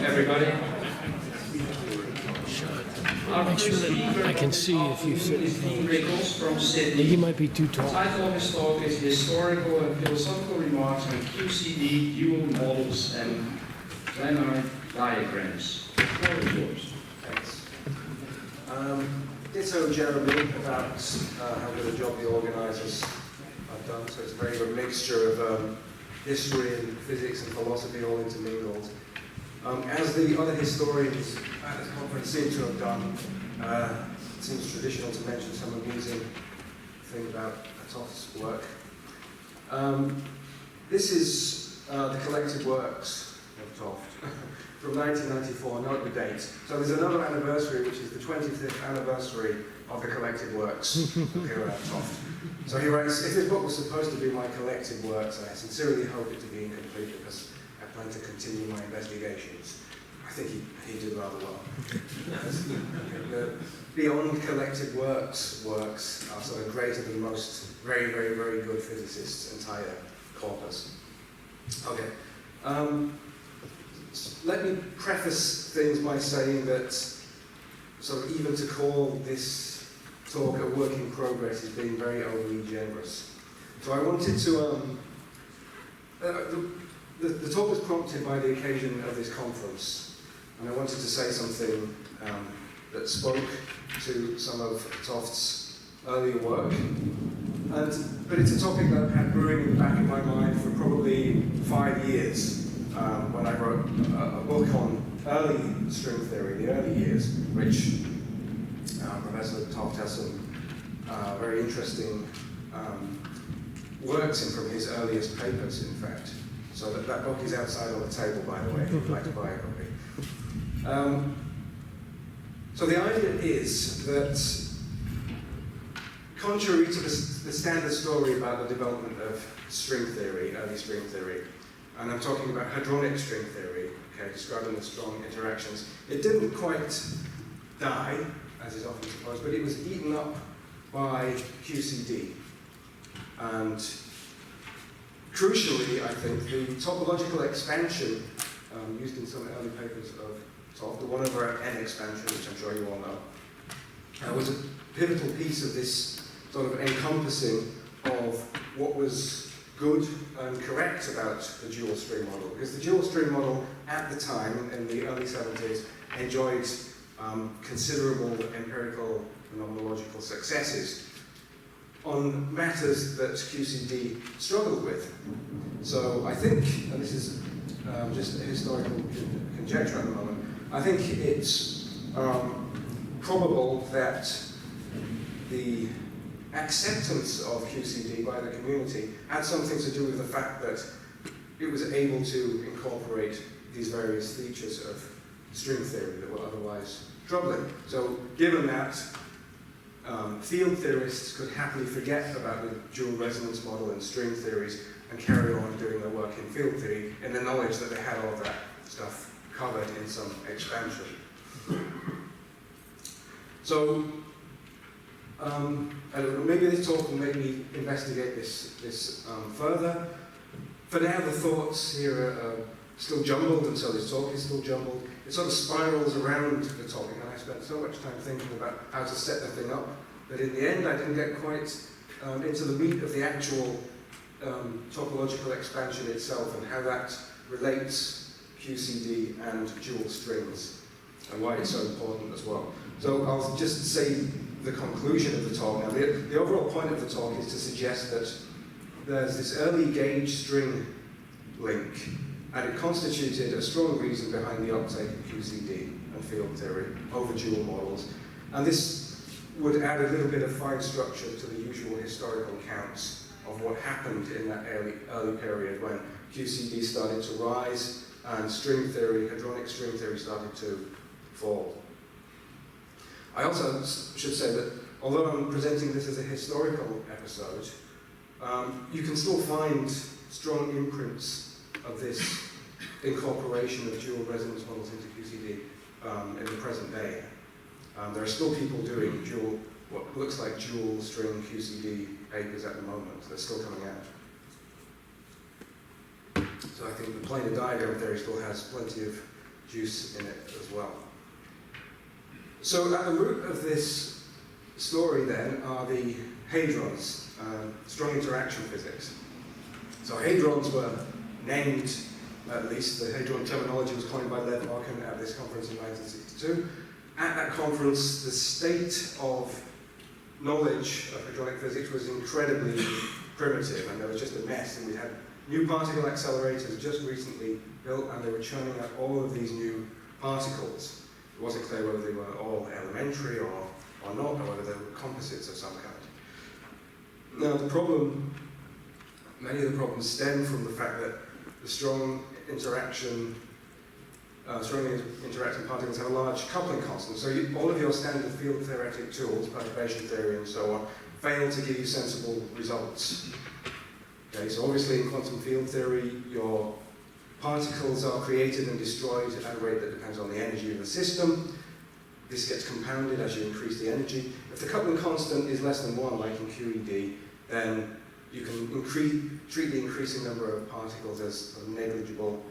everybody. Make sure that I can see if you sit. Rickles from Sydney. He might be too The tall. title of his talk is Historical and Philosophical Remarks on QCD, Dual Models, and Planar Diagrams. The floor is yours. Thanks. Ditto Jeremy about how good a job the organisers have done. So it's a very good mixture of history and physics and philosophy all intermingled. As the other historians at this conference seem to have done, it seems traditional to mention some amusing thing about Toft's work. This is the collected works of Toft from 1994, note the date. So there's another anniversary, which is the 25th anniversary of the collected works of Hero Toft. So he writes, if this book was supposed to be my collected works, I sincerely hope it to be incomplete because I plan to continue my investigations. I think he did rather well. The beyond collected works are sort of greater than most very, very, very good physicists' entire corpus. Okay. Let me preface things by saying that sort of even to call this talk a work in progress is being very overly generous. So I wanted to, the talk was prompted by the occasion of this conference, and I wanted to say something that spoke to some of Toft's earlier work. But it's a topic that I've had brewing in the back of my mind for probably 5 years. When I wrote a book on early string theory, the early years, which Professor Toft has some very interesting works in from his earliest papers, in fact. So that book is outside on the table, by the way, if you'd like to buy a copy. So the idea is that, contrary to the standard story about the development of string theory, early string theory, and I'm talking about hadronic string theory, okay, describing the strong interactions. It didn't quite die, as is often supposed, but it was eaten up by QCD. And crucially, I think, the topological expansion used in some early papers of Toft, the 1/n expansion, which I'm sure you all know, was a pivotal piece of this sort of encompassing of what was good and correct about the dual string model, because the dual string model at the time, in the early 70s, enjoyed considerable empirical phenomenological successes on matters that QCD struggled with. So I think, and this is just a historical conjecture at the moment, I think it's probable that the acceptance of QCD by the community had something to do with the fact that it was able to incorporate these various features of string theory that were otherwise troubling. So given that, field theorists could happily forget about the dual resonance model and string theories and carry on doing their work in field theory in the knowledge that they had all that stuff covered in some expansion. So, I don't know, maybe this talk will make me investigate this further. For now, the thoughts here are still jumbled, and so this talk is still jumbled. It sort of spirals around the topic, and I spent so much time thinking about how to set the thing up that in the end I didn't get quite into the meat of the actual topological expansion itself and how that relates QCD and dual strings and why it's so important as well. So I'll just say the conclusion of the talk. Now, the overall point of the talk is to suggest that there's this early gauge string link, and it constituted a strong reason behind the uptake of QCD and field theory over dual models. And this would add a little bit of fine structure to the usual historical accounts of what happened in that early period when QCD started to rise and string theory, hadronic string theory, started to fall. I also should say that although I'm presenting this as a historical episode, you can still find strong imprints of this incorporation of dual resonance models into QCD in the present day. There are still people doing what looks like dual string QCD papers at the moment. They're still coming out. So I think the planar diagram theory still has plenty of juice in it as well. So at the root of this story then are the hadrons, strong interaction physics. So hadrons were named, at least the hadron terminology was coined by Lev Arkin at this conference in 1962. At that conference, the state of knowledge of hadronic physics was incredibly primitive, and there was just a mess, and we had new particle accelerators just recently built, and they were churning out all of these new particles. It wasn't clear whether they were all elementary or not, or whether they were composites of some kind. Now the problem, many of the problems stem from the fact that the strongly interacting particles have a large coupling constant. So all of your standard field theoretic tools, perturbation theory and so on, fail to give you sensible results. Okay, so obviously in quantum field theory, your particles are created and destroyed at a rate that depends on the energy of the system. This gets compounded as you increase the energy. If the coupling constant is less than 1, like in QED, then you can treat the increasing number of particles as negligible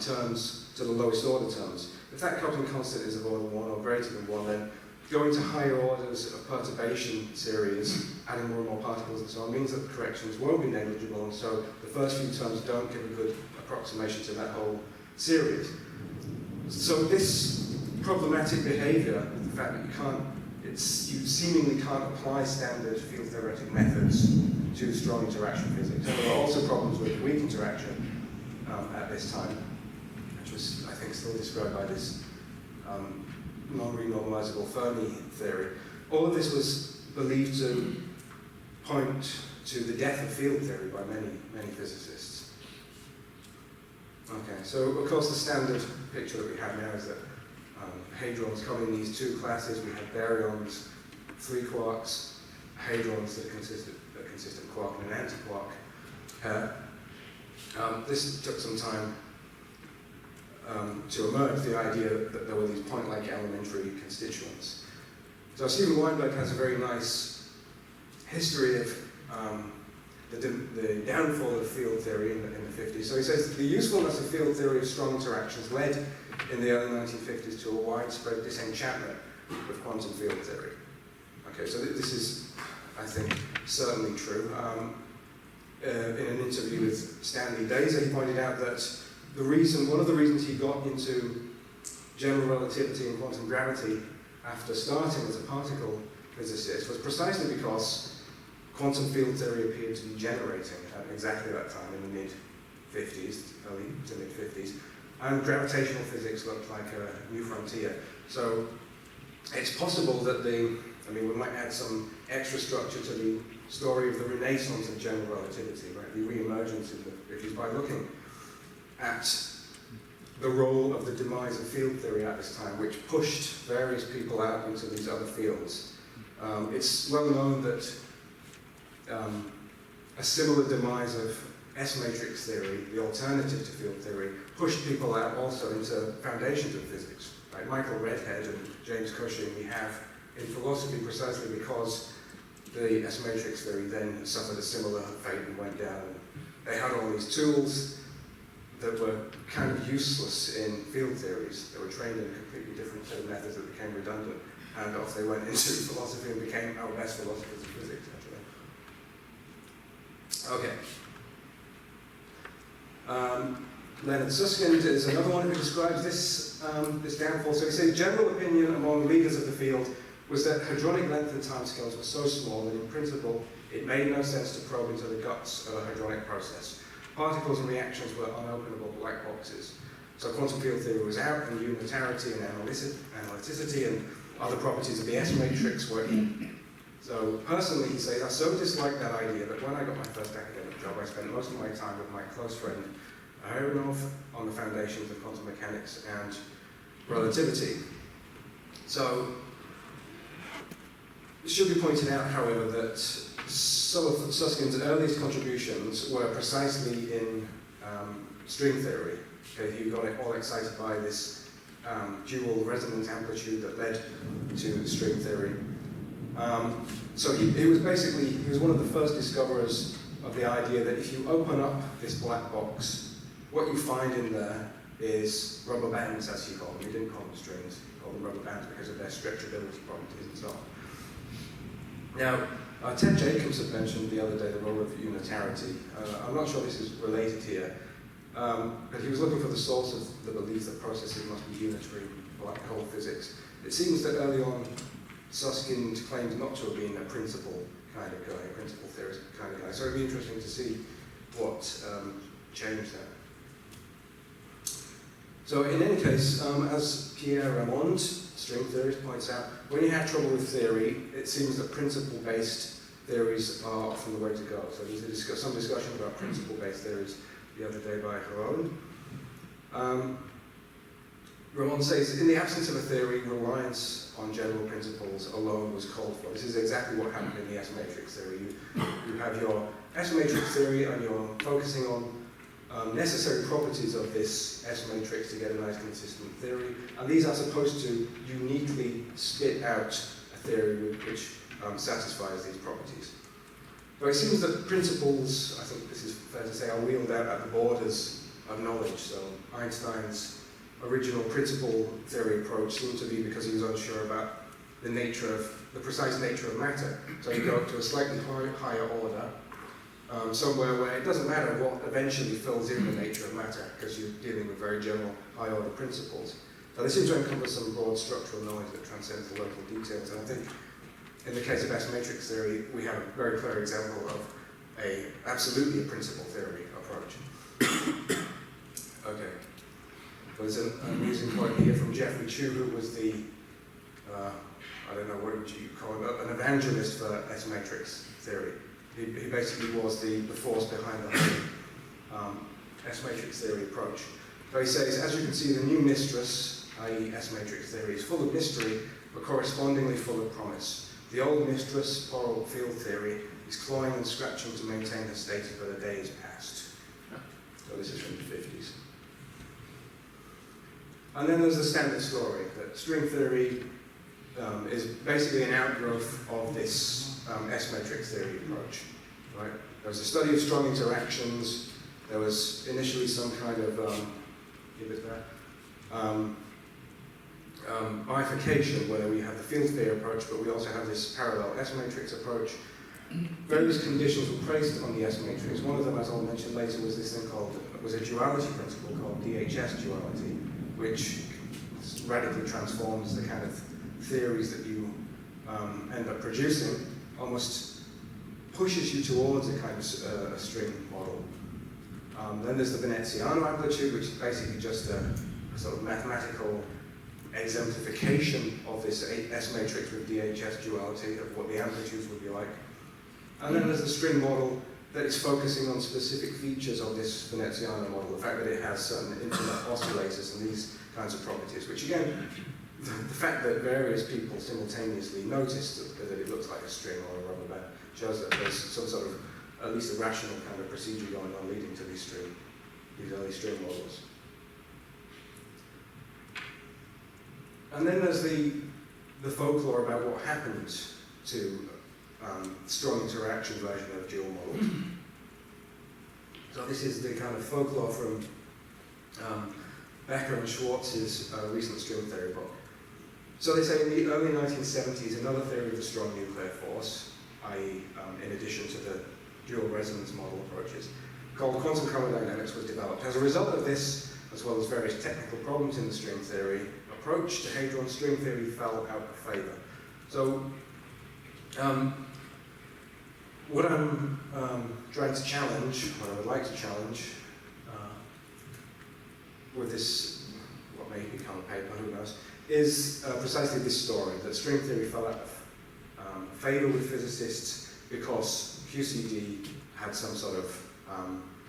terms to the lowest order terms. If that coupling constant is of order 1 or greater than 1, then going to higher orders of perturbation series, adding more and more particles and so on, means that the corrections won't be negligible, and so the first few terms don't give a good approximation to that whole series. So this problematic behavior, the fact that you seemingly can't apply standard field theoretic methods to strong interaction physics. And there are also problems with weak interaction at this time, which was, I think, still described by this non-renormalizable Fermi theory. All of this was believed to point to the death of field theory by many physicists. Okay, so of course the standard picture that we have now is that hadrons come in these two classes. We have baryons, 3 quarks, hadrons that consist of quark and an antiquark pair. This took some time to emerge, the idea that there were these point-like elementary constituents. So Stephen Weinberg has a very nice history of the downfall of field theory in the 50s. So he says the usefulness of field theory of strong interactions led in the early 1950s to a widespread disenchantment with quantum field theory. Okay, so this is, I think, certainly true. In an interview with Stanley Dazer, he pointed out that one of the reasons he got into general relativity and quantum gravity after starting as a particle physicist was precisely because quantum field theory appeared to be generating at exactly that time in the mid-50s, early to mid-50s, and gravitational physics looked like a new frontier. So it's possible that we might add some extra structure to the story of the renaissance of general relativity, right? The re-emergence of the 50s by looking at the role of the demise of field theory at this time, which pushed various people out into these other fields. It's well known that a similar demise of S-matrix theory, the alternative to field theory, pushed people out also into foundations of physics. Right? Michael Redhead and James Cushing we have in philosophy precisely because the S-matrix theory then suffered a similar fate and went down. They had all these tools that were kind of useless in field theories. They were trained in a completely different set of methods that became redundant, and off they went into philosophy and became our best philosophers of physics, actually. Okay. Leonard Susskind is another one who describes this downfall. So he says, general opinion among leaders of the field was that hadronic length and timescales were so small that in principle it made no sense to probe into the guts of a hadronic process. Particles and reactions were unopenable black boxes. So quantum field theory was out, and unitarity and analyticity and other properties of the S-matrix were in. So personally, he says, I so disliked that idea that when I got my first academic job, I spent most of my time with my close friend Aharonov on the foundations of quantum mechanics and relativity. So it should be pointed out, however, that some of Suskind's earliest contributions were precisely in string theory. Okay, he got all excited by this dual resonance amplitude that led to string theory. So he was one of the first discoverers of the idea that if you open up this black box, what you find in there is rubber bands, as he called them. He didn't call them strings, he called them rubber bands because of their stretchability properties and so on. Now, Ted Jacobs had mentioned the other day the role of unitarity. I'm not sure this is related here, but he was looking for the source of the belief that processes must be unitary, black hole physics. It seems that early on, Susskind claimed not to have been a principle kind of guy, a principle theorist kind of guy. So it'd be interesting to see what changed that. So in any case, as Pierre Ramond, string theorist, points out, when you have trouble with theory, it seems that principle-based theories are often the way to go. So there's some discussion about principle-based theories the other day by Haron. Ramond says, in the absence of a theory, reliance on general principles alone was called for. This is exactly what happened in the S-matrix theory. You have your S-matrix theory and you're focusing on necessary properties of this S-matrix to get a nice consistent theory, and these are supposed to uniquely spit out a theory which satisfies these properties. But it seems that principles, I think this is fair to say, are wheeled out at the borders of knowledge. So Einstein's original principle theory approach seemed to be because he was unsure about the precise nature of matter. So you go up to a slightly higher order, somewhere where it doesn't matter what eventually fills in the nature of matter, because you're dealing with very general high-order principles. So they seem to encompass some broad structural knowledge that transcends the local details. And I think in the case of S-matrix theory, we have a very clear example of absolutely a principle theory approach. Okay. There's an amusing quote here from Geoffrey Chew, who was the, I don't know, what would you call him, an evangelist for S-matrix theory. He basically was the force behind the whole S-matrix theory approach. So he says, as you can see, the new mistress, i.e. S-matrix theory, is full of mystery, but correspondingly full of promise. The old mistress, Poral field theory, is clawing and scratching to maintain her status, but the day is past. So this is from the 50s. And then there's the standard story, that string theory is basically an outgrowth of this S-matrix theory approach. Right? There was a study of strong interactions. There was initially some kind of bifurcation where we have the field theory approach, but we also have this parallel S-matrix approach. Various conditions were placed on the S-matrix. One of them, as I'll mention later, was this thing was a duality principle called DHS duality, which radically transforms the kind of theories that you end up producing, almost pushes you towards a kind of a string model. Then there's the Veneziano amplitude, which is basically just a sort of mathematical exemplification of this S-matrix with DHS duality of what the amplitudes would be like. And then there's the string model that is focusing on specific features of this Veneziano model, the fact that it has certain infinite oscillators and these kinds of properties, which again, the fact that various people simultaneously noticed that it looks like a string or a rubber band shows that there's some sort of, at least a rational kind of procedure going on leading to these early string models. And then there's the folklore about what happened to strong interaction version of dual models. So this is the kind of folklore from Becker and Schwartz's recent string theory book. So they say in the early 1970s, another theory of the strong nuclear force, i.e. In addition to the dual resonance model approaches, called quantum chromodynamics was developed. As a result of this, as well as various technical problems in the string theory approach to hadron, string theory fell out of favor. So what I'm trying to challenge, what I would like to challenge with this, what may become a paper, who knows, is precisely this story, that string theory fell out of favor with physicists because QCD had some sort of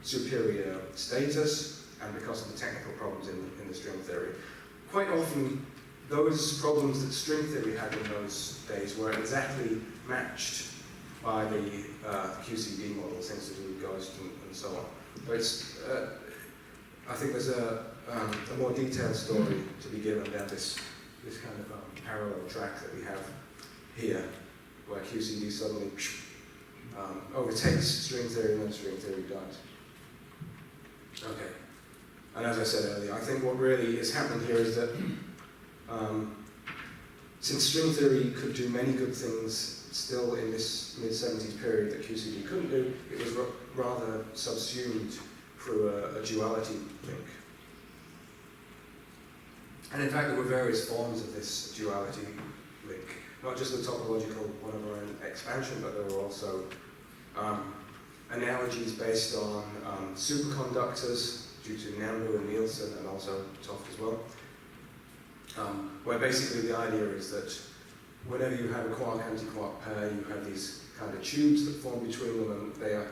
superior status and because of the technical problems in the string theory. Quite often, those problems that string theory had in those days were exactly matched by the QCD models, things to do with ghost and so on. But it's, I think there's a more detailed story to be given down this kind of parallel track that we have here, where QCD suddenly overtakes string theory and then string theory dies. Okay. And as I said earlier, I think what really is happening here is that since string theory could do many good things still in this mid-70s period that QCD couldn't do, it was rather subsumed through a duality link. And in fact, there were various forms of this duality link, not just the topological one-over-n expansion, but there were also analogies based on superconductors due to Nambu and Nielsen, and also Hooft as well, where basically the idea is that whenever you have a quark-antiquark pair, you have these kind of tubes that form between them, and they are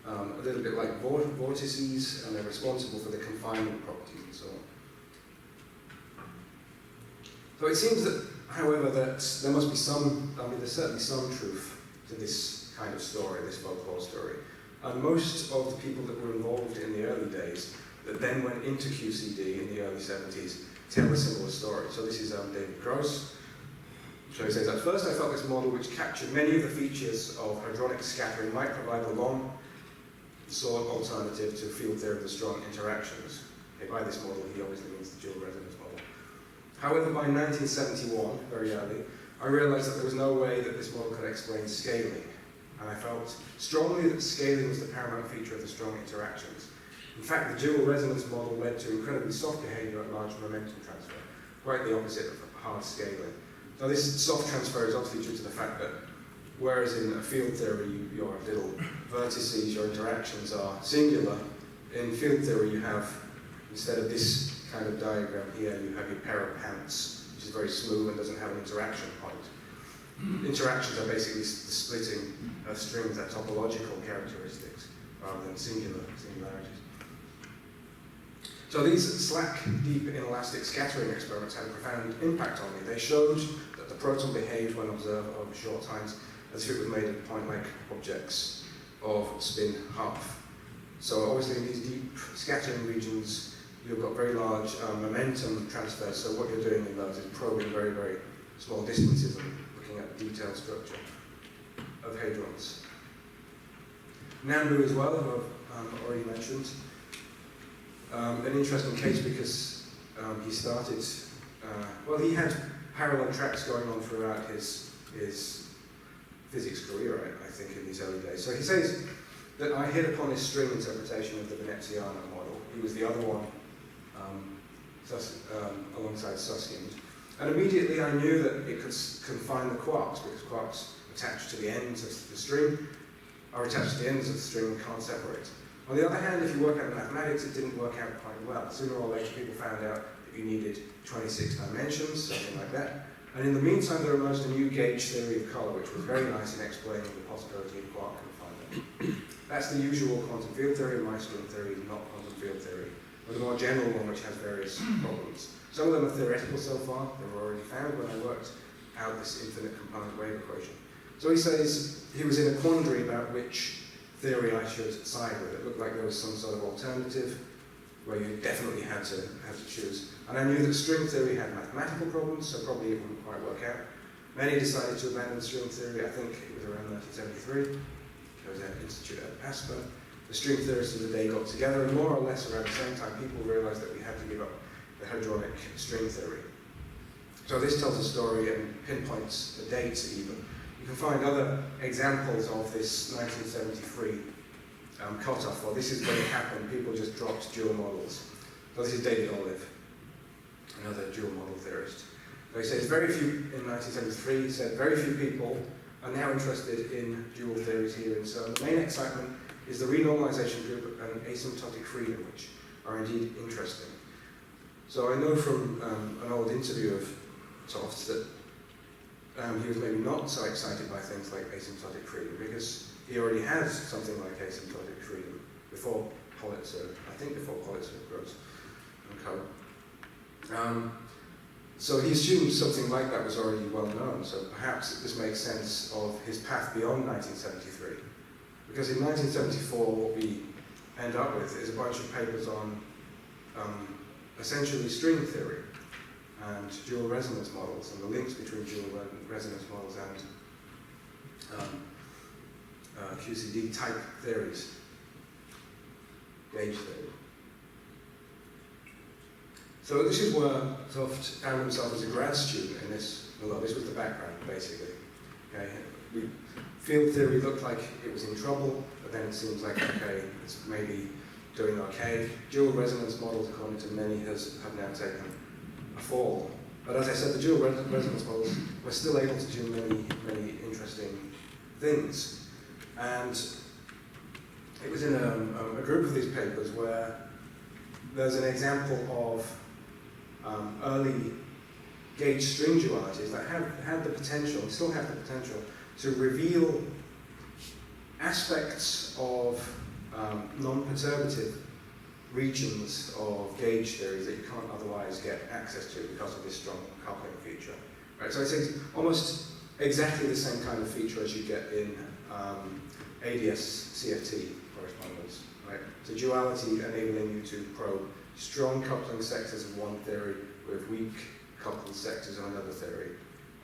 a little bit like vortices, and they're responsible for the confinement properties and so on. So it seems that, however, that there must be some, there's certainly some truth to this kind of story, this folklore story. And most of the people that were involved in the early days, that then went into QCD in the early 70s, tell a similar story. So this is David Gross. So he says, at first I felt this model, which captured many of the features of hadronic scattering, might provide the long-sought alternative to field theory of the strong interactions. Okay, by this model, he obviously means the dual resonance model. However, by 1971, very early, I realized that there was no way that this model could explain scaling. And I felt strongly that scaling was the paramount feature of the strong interactions. In fact, the dual resonance model led to incredibly soft behavior at large momentum transfer, quite the opposite of hard scaling. So this soft transfer is obviously due to the fact that whereas in a field theory your little vertices, your interactions are singular, in field theory you have, instead of this kind of diagram here, you have your pair of pants, which is very smooth and doesn't have an interaction point. Interactions are basically the splitting of strings at topological characteristics rather than singularities. So these slack, deep, inelastic scattering experiments had a profound impact on me. They showed that the proton behaved when observed over short times as if it was made of point-like objects of spin half. So obviously in these deep scattering regions, you've got very large momentum transfers, so what you're doing in those is probing very, very small distances and looking at the detailed structure of hadrons. Nambu as well, who I've already mentioned. An interesting case because he started, he had parallel tracks going on throughout his physics career, I think, in these early days. So he says that I hit upon his string interpretation of the Veneziano model. He was the other one alongside Susskind. And immediately I knew that it could confine the quarks, because quarks attached to the ends of the string are attached to the ends of the string and can't separate. On the other hand, if you work out mathematics, it didn't work out quite well. Sooner or later, people found out that you needed 26 dimensions, something like that. And in the meantime, there emerged a new gauge theory of color, which was very nice in explaining the possibility of quark confinement. That's the usual quantum field theory. My string theory is not quantum field theory, but a more general one which has various problems. Some of them are theoretical so far. They were already found when I worked out this infinite component wave equation. So he says he was in a quandary about which theory I should side with. It looked like there was some sort of alternative where you definitely had to choose. And I knew that string theory had mathematical problems, so probably it wouldn't quite work out. Many decided to abandon string theory. I think it was around 1973. There was an institute at Aspen. The string theorists of the day got together, and more or less around the same time, people realized that we had to give up the hadronic string theory. So this tells a story and pinpoints the dates even. You can find other examples of this 1973 cutoff. Well, this is when it happened. People just dropped dual models. So this is David Olive, another dual model theorist. So he says very few, in 1973, he said very few people are now interested in dual theories here in CERN. The main excitement is the renormalization group and asymptotic freedom, which are indeed interesting. So I know from an old interview of Toft's that he was maybe not so excited by things like asymptotic freedom because he already has something like asymptotic freedom before Politzer, I think before Politzer, Gross and Co. So he assumed something like that was already well known, so perhaps this makes sense of his path beyond 1973. Because in 1974, what we end up with is a bunch of papers on essentially string theory and dual resonance models and the links between dual resonance models and QCD type theories, gauge theory. So this is where Hooft found himself as a grad student in this. Well, this was the background, basically. Okay, field theory looked like it was in trouble, but then it seems like, okay, it's maybe doing okay. Dual resonance models, according to many, have now taken a fall. But as I said, the dual resonance models were still able to do many interesting things. And it was in a group of these papers where there's an example of early gauge string dualities that had the potential, still have the potential, to reveal aspects of non-perturbative regions of gauge theories that you can't otherwise get access to because of this strong coupling feature. Right? So it's almost exactly the same kind of feature as you get in ADS-CFT correspondence. Right? So duality enabling you to probe strong coupling sectors of one theory with weak coupled sectors of another theory.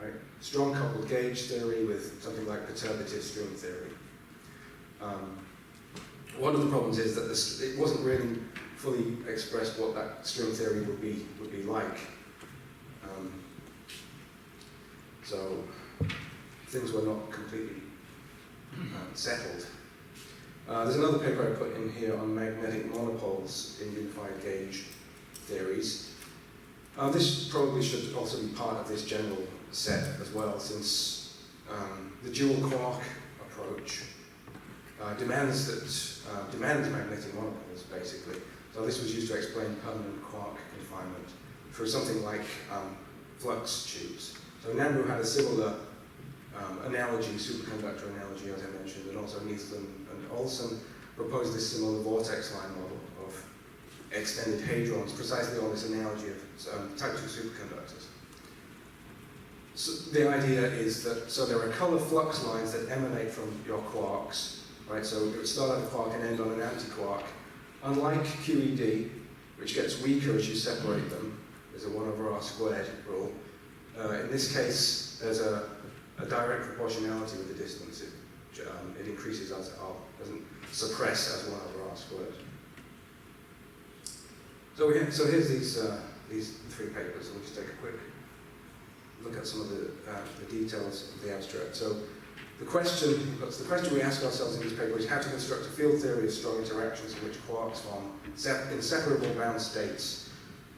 Right? Strong coupled gauge theory with something like perturbative string theory. One of the problems is that it wasn't really fully expressed what that string theory would be like. So things were not completely settled. There's another paper I put in here on magnetic monopoles in unified gauge theories. This probably should also be part of this general set as well, since the dual quark approach demands magnetic monopoles, basically. So this was used to explain permanent quark confinement through something like flux tubes. So Nambu had a similar analogy, superconductor analogy, as I mentioned, and also Neatham and Olson proposed this similar vortex line model of extended hadrons, precisely on this analogy of type 2 superconductors. So the idea is that, so there are color flux lines that emanate from your quarks, right? So it would start at a quark and end on an antiquark. Unlike QED, which gets weaker as you separate them, there's a 1/r² rule. In this case, there's a direct proportionality with the distance. It increases as R, doesn't suppress as 1/r². So here's these three papers. We'll just take a quick look at some of the details of the abstract. So the question we ask ourselves in this paper is how to construct a field theory of strong interactions in which quarks form inseparable bound states.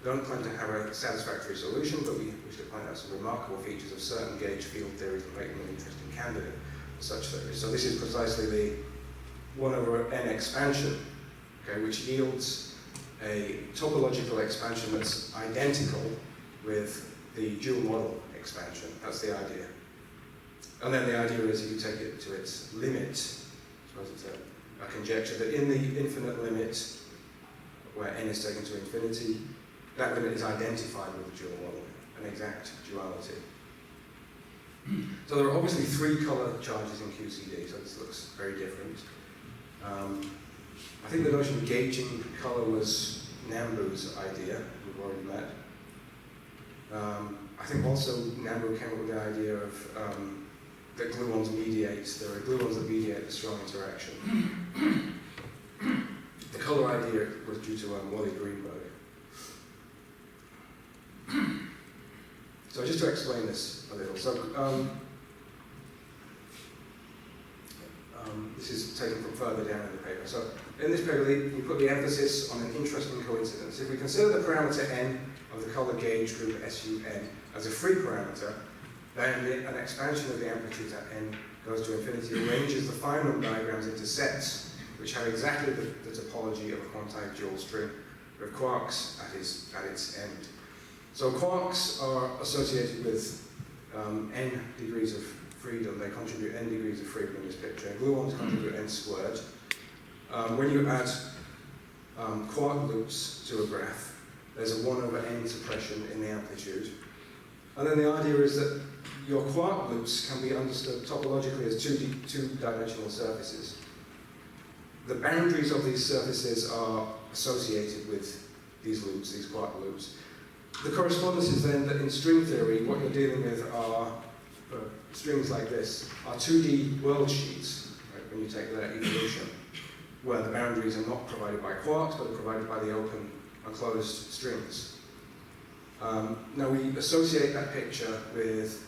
We don't plan to have a satisfactory solution, but we wish to point out some remarkable features of certain gauge field theories that make them an interesting candidate for such theories. So this is precisely the 1/n expansion, okay, which yields a topological expansion that's identical with the dual model expansion. That's the idea. And then the idea is if you take it to its limit, I suppose it's a conjecture that in the infinite limit, where n is taken to infinity, that limit is identified with the dual model, an exact duality. So there are obviously three color charges in QCD, so this looks very different. I think the notion of gauging color was Nambu's idea, we've already met. I think also Nambu came up with the idea of that gluons mediate, there are gluons that mediate the strong interaction. The color idea was due to Wally Greenberg. So just to explain this a little, so this is taken from further down in the paper. So in this paper, we put the emphasis on an interesting coincidence. If we consider the parameter n of the color gauge group SUN as a free parameter, then an expansion of the amplitude at n goes to infinity arranges the Feynman diagrams into sets which have exactly the topology of a quantized dual string with quarks at its end. So quarks are associated with n degrees of freedom. They contribute n degrees of freedom in this picture. Gluons contribute n squared. When you add quark loops to a graph, there's a 1/n suppression in the amplitude. And then the idea is that your quark loops can be understood topologically as two-dimensional surfaces. The boundaries of these surfaces are associated with these loops, these quark loops. The correspondence is then that in string theory, what you're dealing with are, for strings like this, are 2D world sheets, right, when you take their evolution, where the boundaries are not provided by quarks, but are provided by the open and closed strings. Now we associate that picture with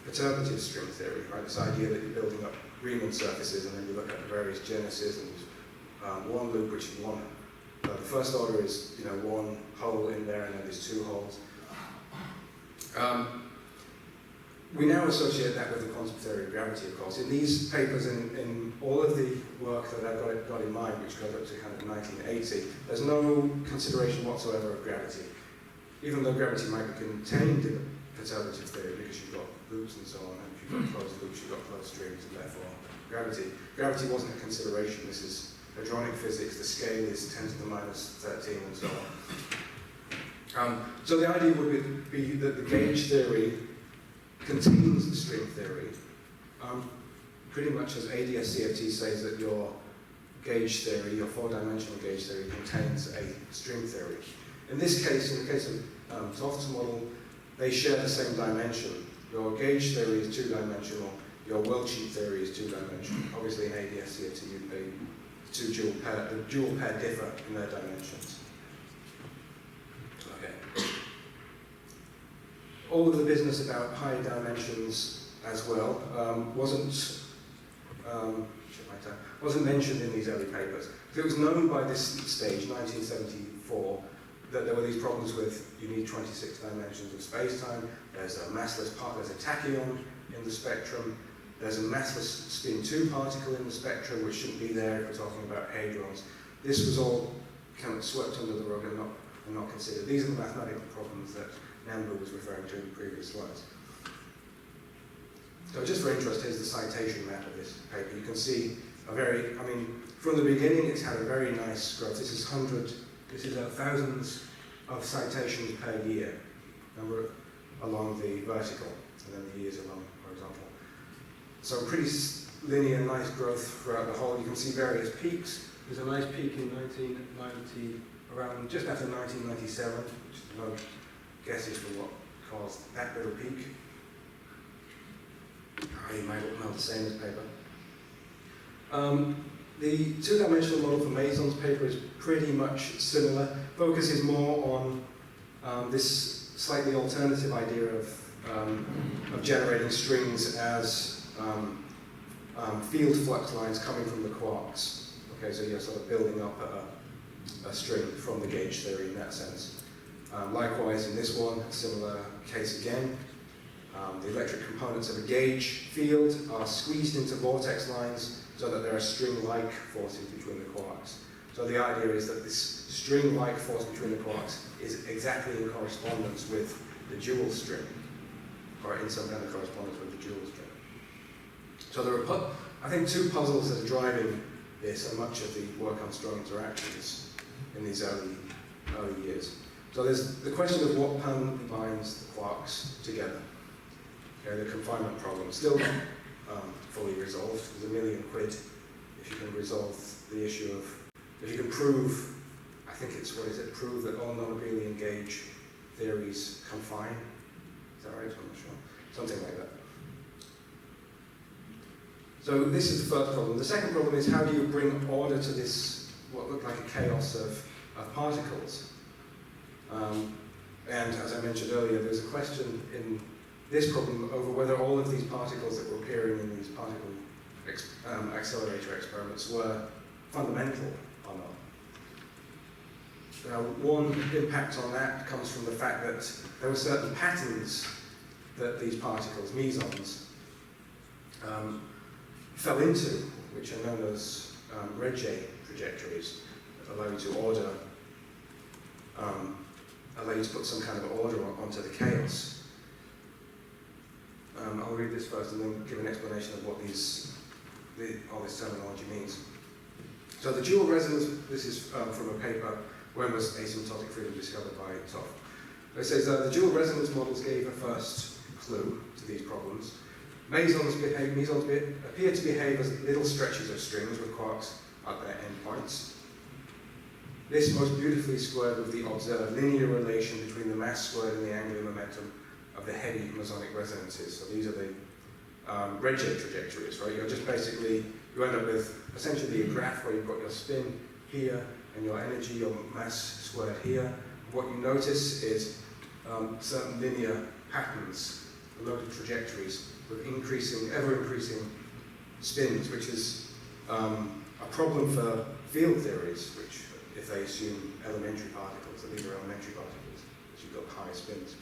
perturbative string theory, right? This idea that you're building up Riemann surfaces and then you look at the various genesis and there's one loop which is one. The first order is one hole in there and then there's two holes. We now associate that with the quantum theory of gravity, of course. In these papers, in all of the work that I've got in mind, which goes up to kind of 1980, there's no consideration whatsoever of gravity. Even though gravity might be contained in perturbative theory because you've got loops and so on, and if you've got closed loops, you've got closed strings, and therefore gravity. Gravity wasn't a consideration. This is hadronic physics. The scale is 10 to the minus 13 and so on. So the idea would be that the gauge theory contains the string theory, pretty much as ADS-CFT says that your gauge theory, your four-dimensional gauge theory, contains a string theory. In this case, in the case of Toft's model, they share the same dimension. Your gauge theory is two-dimensional, your worldsheet theory is two-dimensional. Obviously in ADS-CFT, the dual pair differ in their dimensions. Okay. All of the business about high dimensions as well wasn't mentioned in these early papers. It was known by this stage, 1974, that there were these problems with you need 26 dimensions of space-time, there's a massless part, there's a tachyon in the spectrum, there's a massless spin 2 particle in the spectrum, which shouldn't be there if we're talking about hadrons. This was all kind of swept under the rug and not considered. These are the mathematical problems that Nambu was referring to in the previous slides. So just for interest, here's the citation map of this paper. You can see from the beginning it's had a very nice growth. This is thousands of citations per year, number along the vertical, and then the years along horizontal. So pretty linear, nice growth throughout the whole. You can see various peaks. There's a nice peak in 1990, around just after 1997, which is no guesses for what caused that little peak. You might not the same as paper. The two-dimensional model for Mason's paper is pretty much similar. Focuses more on this slightly alternative idea of generating strings as field flux lines coming from the quarks. Okay, so you're sort of building up a string from the gauge theory in that sense. Likewise, in this one, similar case again. The electric components of a gauge field are squeezed into vortex lines so that there are string-like forces between the quarks. So the idea is that this string-like force between the quarks is exactly in correspondence with the dual string, or in some kind of correspondence with the dual string. So there are, I think, two puzzles that are driving this and much of the work on strong interactions in these early years. So there's the question of what permanently binds the quarks together. Okay, the confinement problem still not fully resolved. There's $1 million if you can resolve the issue of, if you can prove, I think it's, prove that all non-abelian gauge theories confine. Is that right? I'm not sure. Something like that. So this is the first problem. The second problem is how do you bring order to this, what looked like a chaos of particles? And as I mentioned earlier, there's a question in this problem over whether all of these particles that were appearing in these particle accelerator experiments were fundamental or not. Now, one impact on that comes from the fact that there were certain patterns that these particles, mesons, fell into, which are known as Red-J trajectories, that allow you to order, allow you to put some kind of order onto the chaos. I'll read this first and then give an explanation of what all this terminology means. So the dual resonance, this is from a paper, when was asymptotic freedom discovered by Toft. It says the dual resonance models gave a first clue to these problems. Mesons appear to behave as little stretches of strings with quarks at their endpoints. This most beautifully squared with the observed linear relation between the mass squared and the angular momentum of the heavy mesonic resonances. So these are the Red-J trajectories, right? You're just basically, you end up with essentially a graph where you've got your spin here and your energy, your mass squared here. What you notice is certain linear patterns, loaded trajectories with ever increasing spins, which is a problem for field theories, which, if they assume elementary particles, that these are elementary particles, because you've got high spins.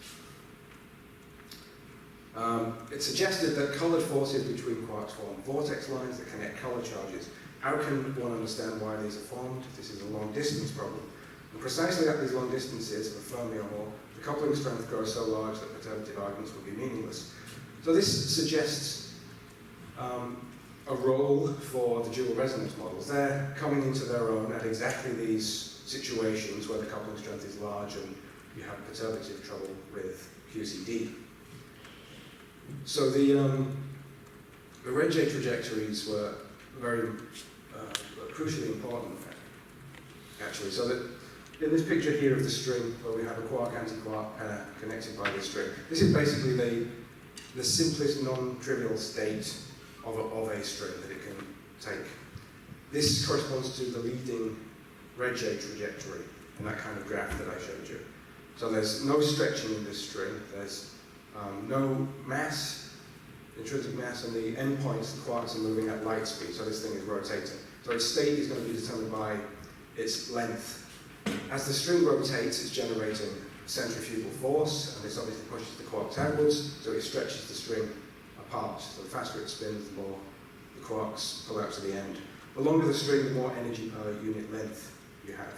It suggested that colored forces between quarks form vortex lines that connect color charges. How can one understand why these are formed? This is a long distance problem. And precisely at these long distances, of a Fermi or more, the coupling strength grows so large that perturbative arguments would be meaningless. So this suggests a role for the dual resonance models. They're coming into their own at exactly these situations where the coupling strength is large and you have perturbative trouble with QCD. So the Red-J trajectories were very crucially important, actually. So that in this picture here of the string, where we have a quark-anti-quark pair connected by this string, this is basically the simplest non-trivial state of a string that it can take. This corresponds to the leading Red-J trajectory in that kind of graph that I showed you. So there's no stretching in this string, there's no mass, intrinsic mass, and the endpoints, the quarks are moving at light speed, so this thing is rotating. So its state is going to be determined by its length. As the string rotates, it's generating centrifugal force, and this obviously pushes the quarks outwards, so it stretches the string apart. So the faster it spins, the more the quarks pull out to the end. The longer the string, the more energy per unit length you have,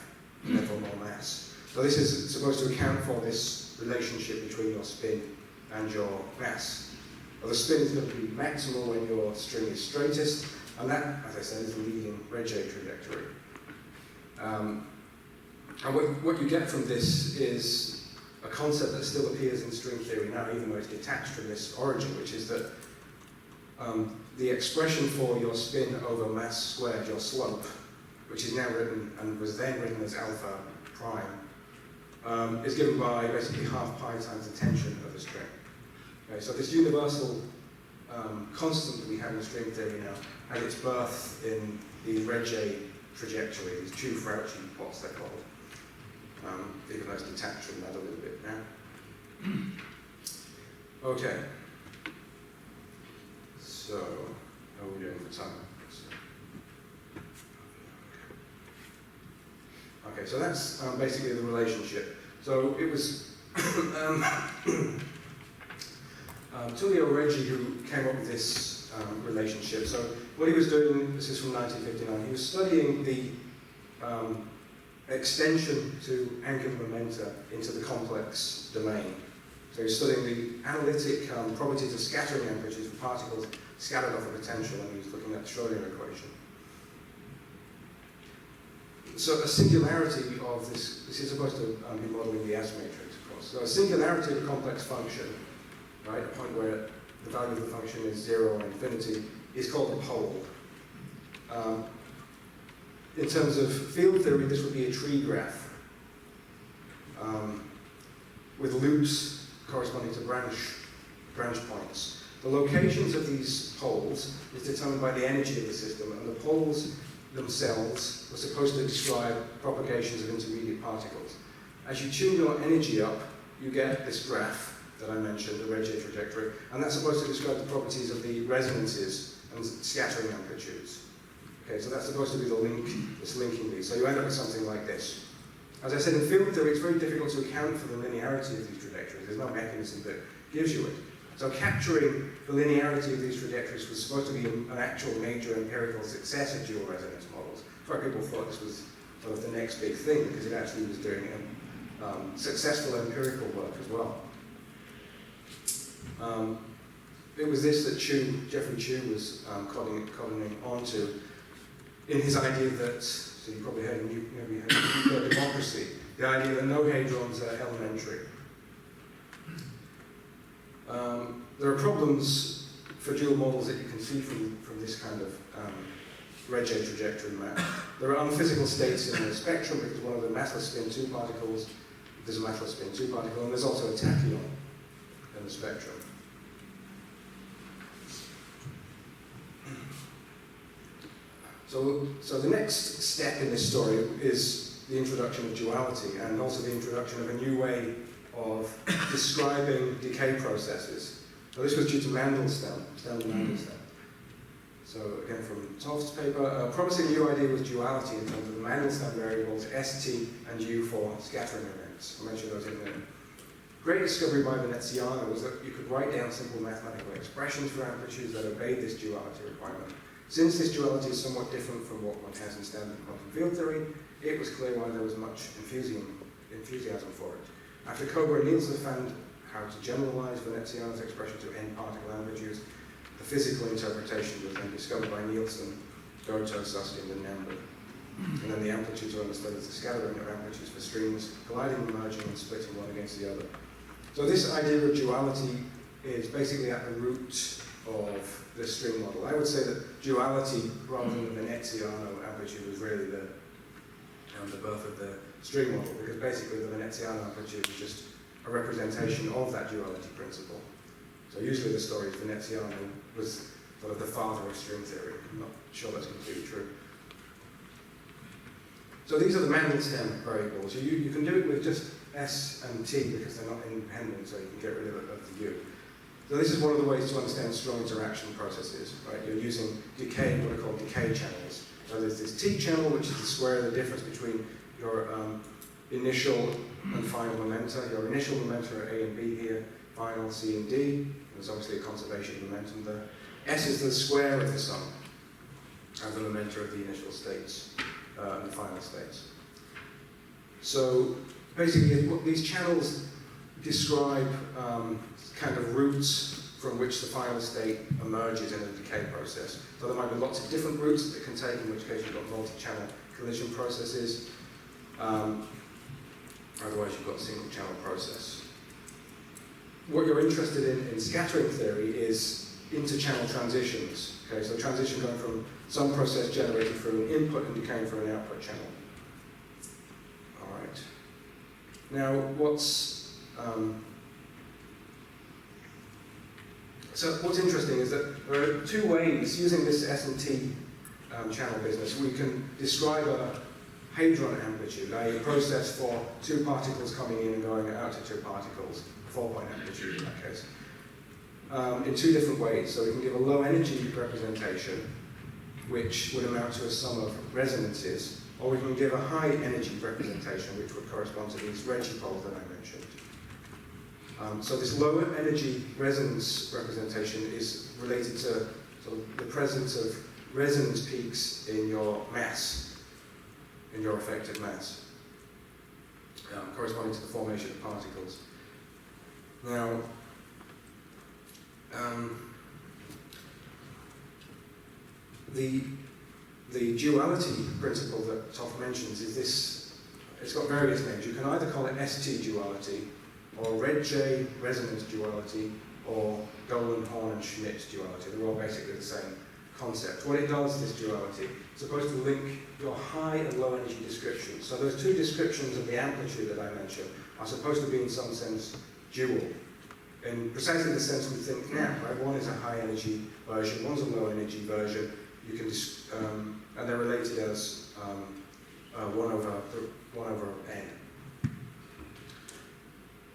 and therefore more mass. So this is supposed to account for this relationship between your spin and your mass. Well, the spin is going to be maximal when your string is straightest, and that, as I said, is the leading Red-J trajectory. And what you get from this is a concept that still appears in string theory now, even though it's detached from this origin, which is that the expression for your spin over mass squared, your slope, which is now written and was then written as alpha prime, is given by basically half pi times the tension of the string. Okay, so this universal constant that we have in string theory now had its birth in the Red-J trajectory, these two Fauci plots they're called, even though it's detached from that a little bit now. Okay, so how are we doing for time? Okay, so that's basically the relationship. So it was Tullio Reggi who came up with this relationship. So what he was doing, this is from 1959, he was studying the extension to angular momenta into the complex domain. So he was studying the analytic properties of scattering amplitudes for particles scattered off a potential, and he was looking at the Schrödinger equation. So a singularity of this is supposed to be modeling the S matrix, of course. So a singularity of a complex function, right, a point where the value of the function is 0 or infinity, is called a pole. In terms of field theory, this would be a tree graph with loops corresponding to branch points. The locations of these poles is determined by the energy of the system, and the poles themselves were supposed to describe propagations of intermediate particles. As you tune your energy up, you get this graph that I mentioned, the Red-J trajectory, and that's supposed to describe the properties of the resonances and scattering amplitudes. Okay, so that's supposed to be the link, this linking these. So you end up with something like this. As I said, in field theory, it's very difficult to account for the linearity of these trajectories. There's no mechanism that gives you it. So capturing the linearity of these trajectories was supposed to be an actual major empirical success of dual resonance models. In fact, people thought this was sort of the next big thing because it actually was doing successful empirical work as well. It was this that Geoffrey Chew was cottoning onto in his idea that, so you probably heard of nuclear democracy, the idea that no hadrons are elementary. There are problems for dual models that you can see from this kind of Red-J trajectory map. There are unphysical states in the spectrum because one of the massless spin 2 particles, there's a massless spin 2 particle, and there's also a tachyon in the spectrum. So the next step in this story is the introduction of duality, and also the introduction of a new way of describing decay processes. So this was due to Mandelstam, Mandelstam. So again from Toft's paper, a promising new idea was duality in terms of the Mandelstam variables ST and U for scattering events. I mentioned those in there. Great discovery by Veneziano was that you could write down simple mathematical expressions for amplitudes that obeyed this duality requirement. Since this duality is somewhat different from what one has in standard quantum field theory, it was clear why there was much enthusiasm for it. After Kober and Nielsen found how to generalize Veneziano's expression to n particle amplitudes, the physical interpretation was then discovered by Nielsen, Goto, Susskind, and Nambu. And then the amplitudes are understood as the scattering of amplitudes for strings, colliding, merging, and splitting one against the other. So this idea of duality is basically at the root of the string model. I would say that duality, rather than the Veneziano amplitude, was really the birth of the string model, because basically the Veneziano amplitude is just a representation of that duality principle. So usually the story is Veneziano was sort of the father of string theory. I'm not sure that's completely true. So these are the Mandelstam variables. You can do it with just S and T because they're not independent, so you can get rid of the U. So this is one of the ways to understand strong interaction processes, right? You're using decay, what are called decay channels. So there's this T channel, which is the square of the difference between your initial and final momenta. Your initial momenta are A and B here, final C and D. There's obviously a conservation of momentum there. S is the square of the sum of the momenta of the initial states and the final states. So basically, these channels describe kind of routes from which the final state emerges in a decay process. So there might be lots of different routes that it can take, in which case you've got multi-channel collision processes. Otherwise, you've got a single channel process. What you're interested in scattering theory is inter-channel transitions. Okay, so transition going from some process generated through an input and decaying through an output channel. All right. Now, what's interesting is that there are two ways, using this S&T channel business, we can describe a hadron amplitude, a process for two particles coming in and going out to two particles, a 4-point amplitude in that case, in two different ways. So we can give a low energy representation, which would amount to a sum of resonances, or we can give a high energy representation, which would correspond to these regipoles that I mentioned. So this lower energy resonance representation is related to sort of the presence of resonance peaks in your mass, in your effective mass, corresponding to the formation of particles. Now, the duality principle that Toft mentions is this. It's got various names. You can either call it ST duality, or red J resonance duality, or Golan, Horn, and Schmidt duality. They're all basically the same concept. What it does, this duality, it's supposed to link your high and low energy descriptions. So those two descriptions of the amplitude that I mentioned are supposed to be in some sense dual. In precisely the sense we think now, right? One is a high energy version, one's a low energy version. You can, and they're related as 1 over n.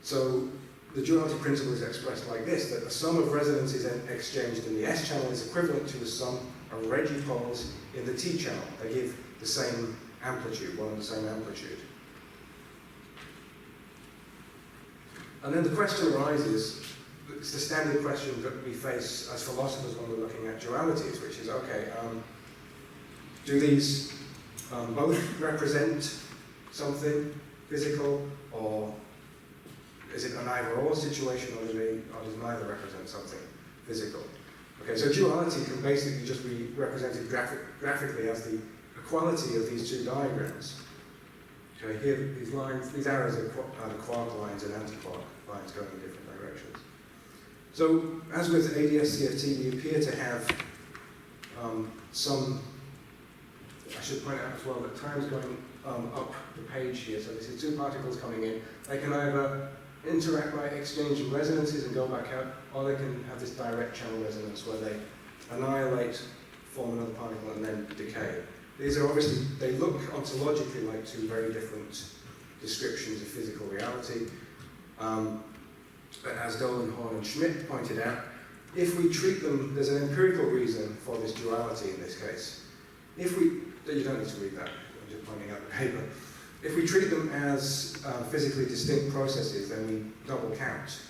So the duality principle is expressed like this, that the sum of resonances exchanged in the S channel is equivalent to the sum of regipoles in the T channel. They give the same amplitude, one and the same amplitude. And then the question arises, it's the standard question that we face as philosophers when we're looking at dualities, which is, okay, do these both represent something physical, or is it an either-or situation, or does neither represent something physical? Okay, so duality can basically just be represented graphically as the equality of these two diagrams. Okay, here these lines, these arrows are the quark lines and anti-quark lines going in different directions. So, as with ADS-CFT, we appear to have some. I should point out as well that time's going up the page here. So this is two particles coming in. They can either interact by exchanging resonances and go back out, or they can have this direct channel resonance where they annihilate, form another particle, and then decay. These are obviously, they look ontologically like two very different descriptions of physical reality. But as Dolan, Horn and Schmidt pointed out, if we treat them, there's an empirical reason for this duality in this case. If we, you don't need to read that, I'm just pointing out the paper. If we treat them as physically distinct processes, then we double count,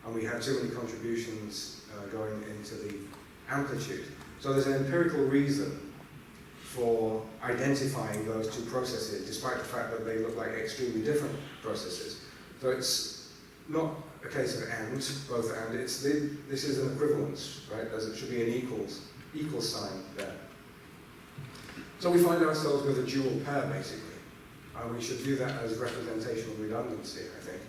and we have too many contributions going into the amplitude. So there's an empirical reason for identifying those two processes, despite the fact that they look like extremely different processes. So it's not a case of and, both and, this is an equivalence, right? There should be an equal sign there. So we find ourselves with a dual pair, basically. And we should view that as representational redundancy, I think.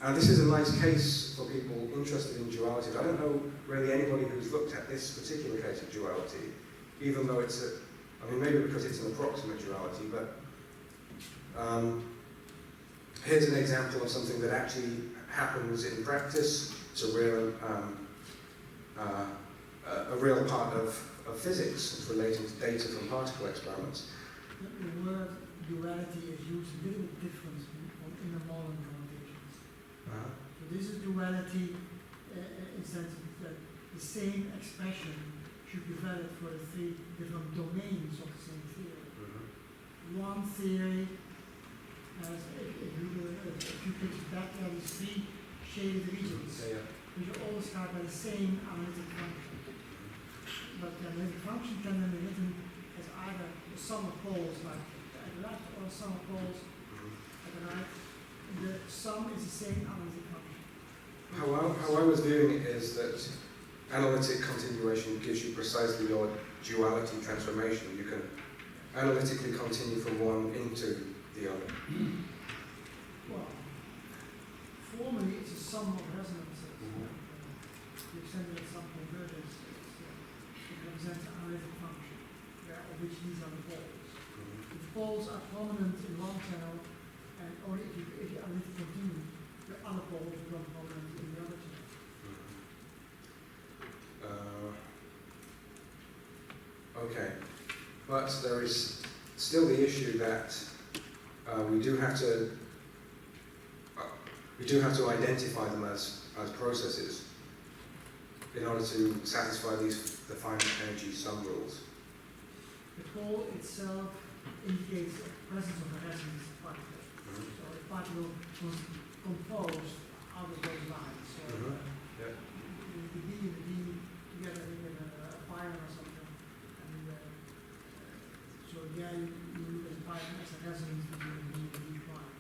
And this is a nice case for people interested in duality. I don't know really anybody who's looked at this particular case of duality, even though it's maybe because it's an approximate duality, but here's an example of something that actually happens in practice. It's a real part of physics. It's relating to data from particle experiments. The word duality is used a little bit different in the modern connotations. So this is duality in the sense that the same expression should be valid for the three different domains of the same theory. One theory has, if you do a few pictures back, there are these three shaded regions, which are all described by the same analytic function. But the analytic function can then be written as either the sum of poles like at the left or the sum of poles at the right. The sum is the same analytic function. How I was viewing it is that analytic continuation gives you precisely your duality transformation. You can analytically continue from one into the other. Well, formally it's a sum of resonances. The extent that some convergence it represents an analytic function, of which these are the poles. The poles are prominent in one channel, and only if you analytically continue, the other poles become prominent in the other channel. Okay, but there is still the issue that we do have to identify them as processes in order to satisfy these the finite energy sum rules. The pole itself indicates the presence of a resonance particle. So the particle was composed out of those lines. So the D and the D together in a pion or something. And so yeah, you look at the pion as a resonance between the D and the D prime.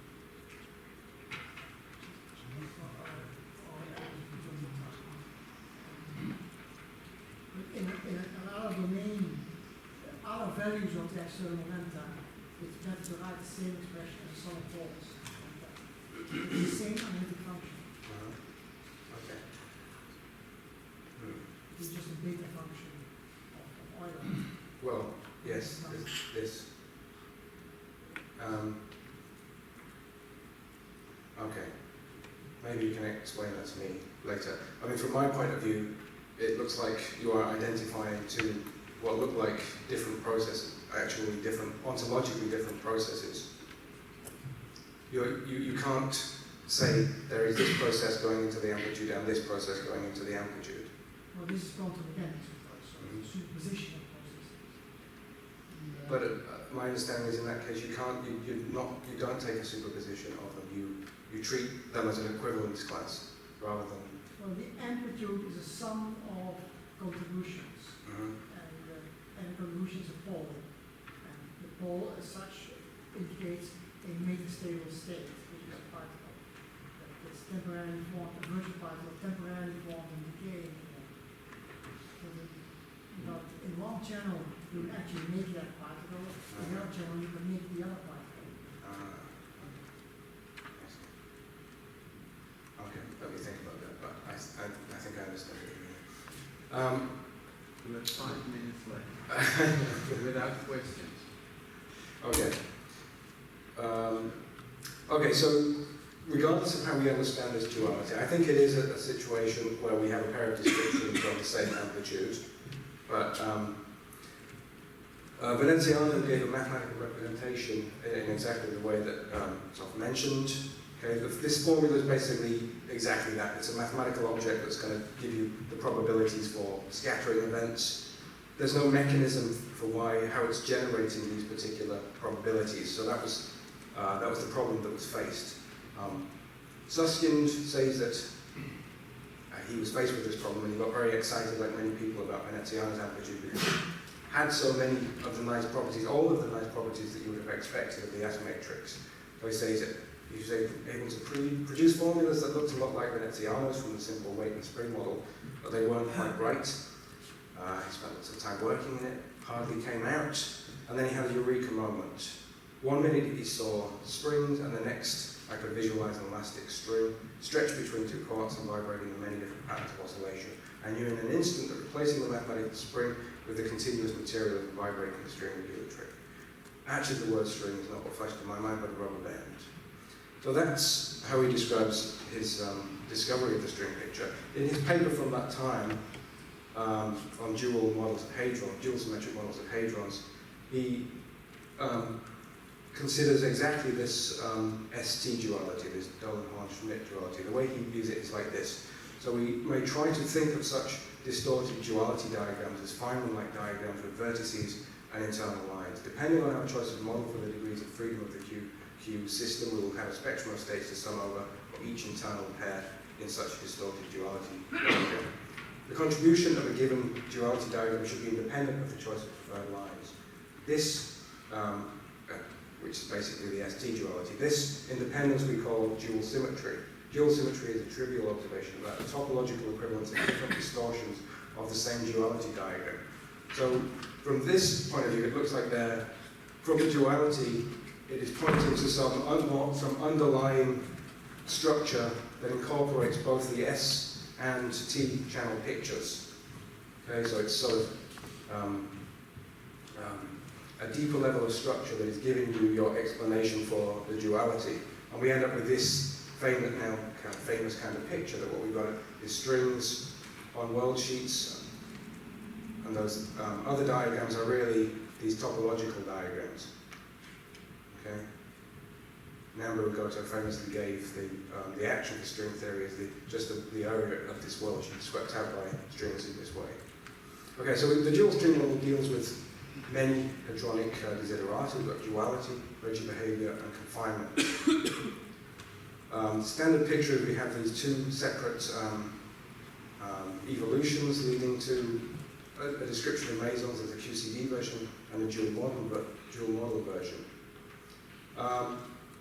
But in another domain, other values of the external momenta, it's better to write the same expression as a sum of poles. It's the same analytic function. Okay. It's just a beta function of Euler. Well, yes, this. Okay. Maybe you can explain that to me later. I mean, from my point of view, it looks like you are identifying two what look like different processes, actually different, ontologically different processes. You can't say there is this process going into the amplitude and this process going into the amplitude. Well, this is quantum mechanics, of course, so it's a superposition of processes. But my understanding is in that case you don't take a superposition of them. You treat them as an equivalence class rather than. Well, the amplitude is a sum of contributions, and the contribution is a pole. And the pole, as such, indicates a metastable state, which is a particle that's temporarily formed, a virtual particle temporarily formed and decaying. But in one channel, you can actually make that particle. In the other channel, you can make the other particle. Okay, let me think about that, but I think I understand what you mean. We have 5 minutes left, without questions. Okay. Okay, so regardless of how we understand this duality, I think it is a situation where we have a pair of descriptions of the same amplitude, but Veneziano gave a mathematical representation in exactly the way that it's often mentioned. Okay, this formula is basically exactly that. It's a mathematical object that's going to give you the probabilities for scattering events. There's no mechanism for how it's generating these particular probabilities. So that was the problem that was faced. Susskind says that he was faced with this problem and he got very excited, like many people, about Veneziano's amplitude because it had so many of the nice properties, all of the nice properties that you would have expected of the atom matrix. So he says that he was able to produce formulas that looked a lot like Veneziano's from the simple weight and spring model, but they weren't quite right. He spent lots of time working in it, hardly came out, and then he had a eureka moment. 1 minute he saw springs, and the next I could visualize an elastic string stretched between two quarks and vibrating in many different patterns of oscillation. I knew in an instant that replacing the mathematical spring with the continuous material of the vibrating string would do the trick. Actually, the word string is not what flashed in my mind, but a rubber band. So that's how he describes his discovery of the string picture. In his paper from that time, on dual models of hadrons, dual symmetric models of hadrons, he considers exactly this ST duality, this Dolan-Horn-Schmidt duality. The way he views it is like this. So we may try to think of such distorted duality diagrams as Feynman-like diagrams with vertices and internal lines. Depending on our choice of model for the degrees of freedom of the Q system, we will have a spectrum of states to sum over for each internal pair in such distorted duality diagram. The contribution of a given duality diagram should be independent of the choice of preferred lines. This, which is basically the ST duality, this independence we call dual symmetry. Dual symmetry is a trivial observation about the topological equivalence of different distortions of the same duality diagram. So from this point of view, it looks like from the duality, it is pointing to some underlying structure that incorporates both the S and T channel pictures. Okay, so it's sort of a deeper level of structure that is giving you your explanation for the duality. And we end up with this famous kind of picture that what we've got is strings on world sheets, and those other diagrams are really these topological diagrams. Okay. Nambu-Goto famously gave the action for string theory as just the area of this world sheet swept out by strings in this way. Okay, so the dual string model deals with many hadronic desiderata. We've got duality, Reggie behavior, and confinement. Standard picture is we have these two separate evolutions leading to a description of mesons as a QCD version and a dual model version.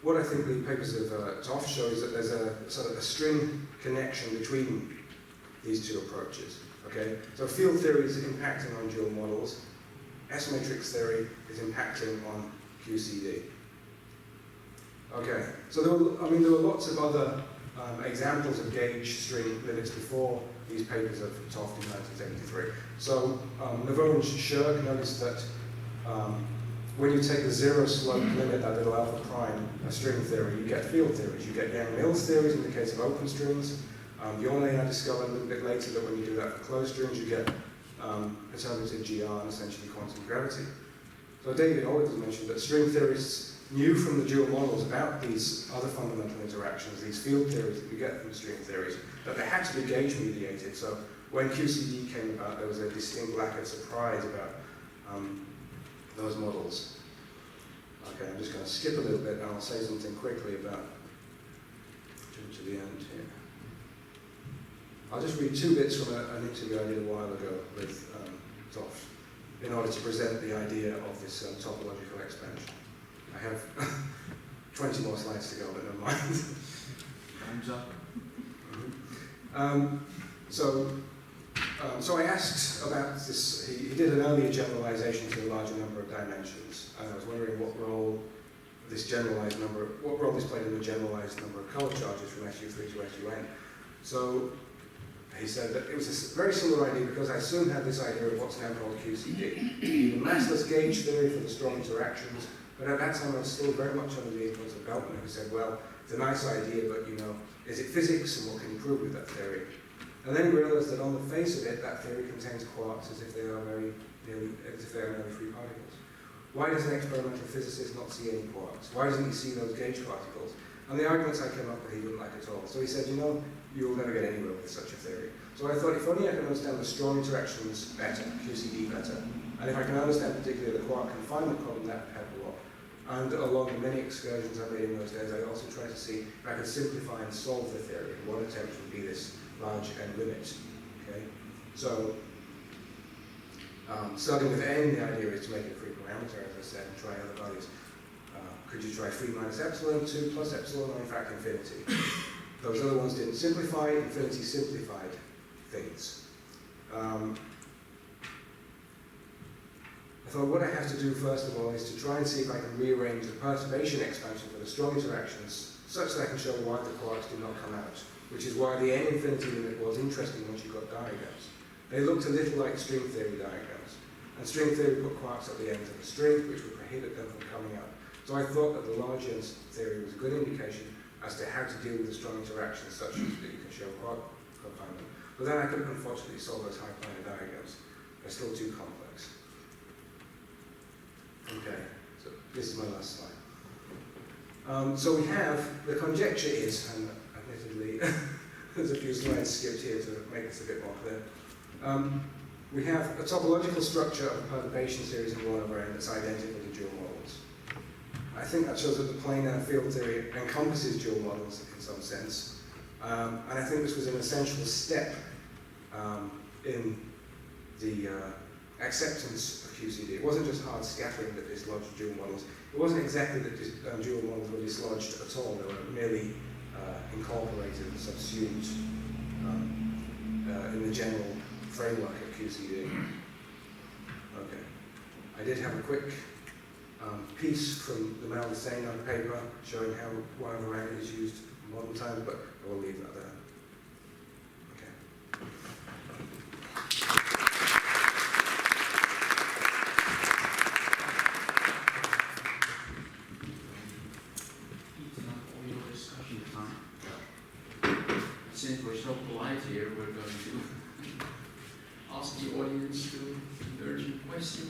What I think the papers of Toft show is that there's a sort of a string connection between these two approaches. Okay, so field theory is impacting on dual models. S-matrix theory is impacting on QCD. Okay, so there were lots of other examples of gauge string limits before these papers of Toft in 1973. So Naveau and Shirk noticed that when you take the zero slope limit at little alpha prime, a string theory, you get field theories. You get Yang-Mills theories in the case of open strings. Yorley discovered a little bit later that when you do that for closed strings, you get perturbative GR and essentially quantum gravity. So David Orgel mentioned that string theorists knew from the dual models about these other fundamental interactions, these field theories that we get from string theories, that they had to be gauge mediated. So when QCD came about, there was a distinct lack of surprise about those models. Okay, I'm just going to skip a little bit and I'll say something quickly about to the end here. I'll just read two bits from an interview I did a while ago with Toft in order to present the idea of this topological expansion. I have 20 more slides to go, but never mind. Time's up. So I asked about this. He did an earlier generalization to a larger number of dimensions, and I was wondering what role this played in the generalized number of color charges from SU3 to SUN. So he said that it was a very similar idea because I soon had this idea of what's now called QCD, the massless gauge theory for the strong interactions. But at that time, I was still very much under the influence of Beltman, who said, well, it's a nice idea, but is it physics, and what can you prove with that theory? And then he realized that on the face of it, that theory contains quarks as if they are nearly free particles. Why does an experimental physicist not see any quarks? Why doesn't he see those gauge particles? And the arguments I came up with he wouldn't like at all. So he said, you know, you'll never get anywhere with such a theory. So I thought, if only I can understand the strong interactions better, QCD better, and if I can understand particularly the quark confinement problem, that would help a lot. And along the many excursions I made in those days, I also tried to see if I could simplify and solve the theory. One attempt would be this large n limit. Okay? So, starting with n, the idea is to make it a free parameter, as I said, and try other values. Could you try 3 minus epsilon, 2 plus epsilon, or in fact infinity? Those other ones didn't simplify, infinity simplified things. I thought what I have to do first of all is to try and see if I can rearrange the perturbation expansion for the strong interactions such that I can show why the quarks did not come out, which is why the n infinity limit was interesting once you got diagrams. They looked a little like string theory diagrams, and string theory put quarks at the ends of the string, which would prohibit them from coming out. So I thought that the large n theory was a good indication as to how to deal with the strong interactions such as that you can show quark confinement. But then I couldn't unfortunately solve those high planar diagrams. They're still too complex. Okay, so this is my last slide. So we have, the conjecture is, and admittedly there's a few slides skipped here to make this a bit more clear. We have a topological structure of a perturbation series in 1 over n that's identical to dual models. I think that shows that the planar field theory encompasses dual models in some sense. And I think this was an essential step in the acceptance of QCD. It wasn't just hard scattering that dislodged dual models. It wasn't exactly that dual models were dislodged at all. They were merely incorporated and subsumed in the general framework of QCD. Okay. I did have a quick piece from the Malvesano paper showing how 1 over n is used in modern times, but I will leave that there. Okay. All your discussion time. Since we're so polite here, we're going to ask the audience to urgent question.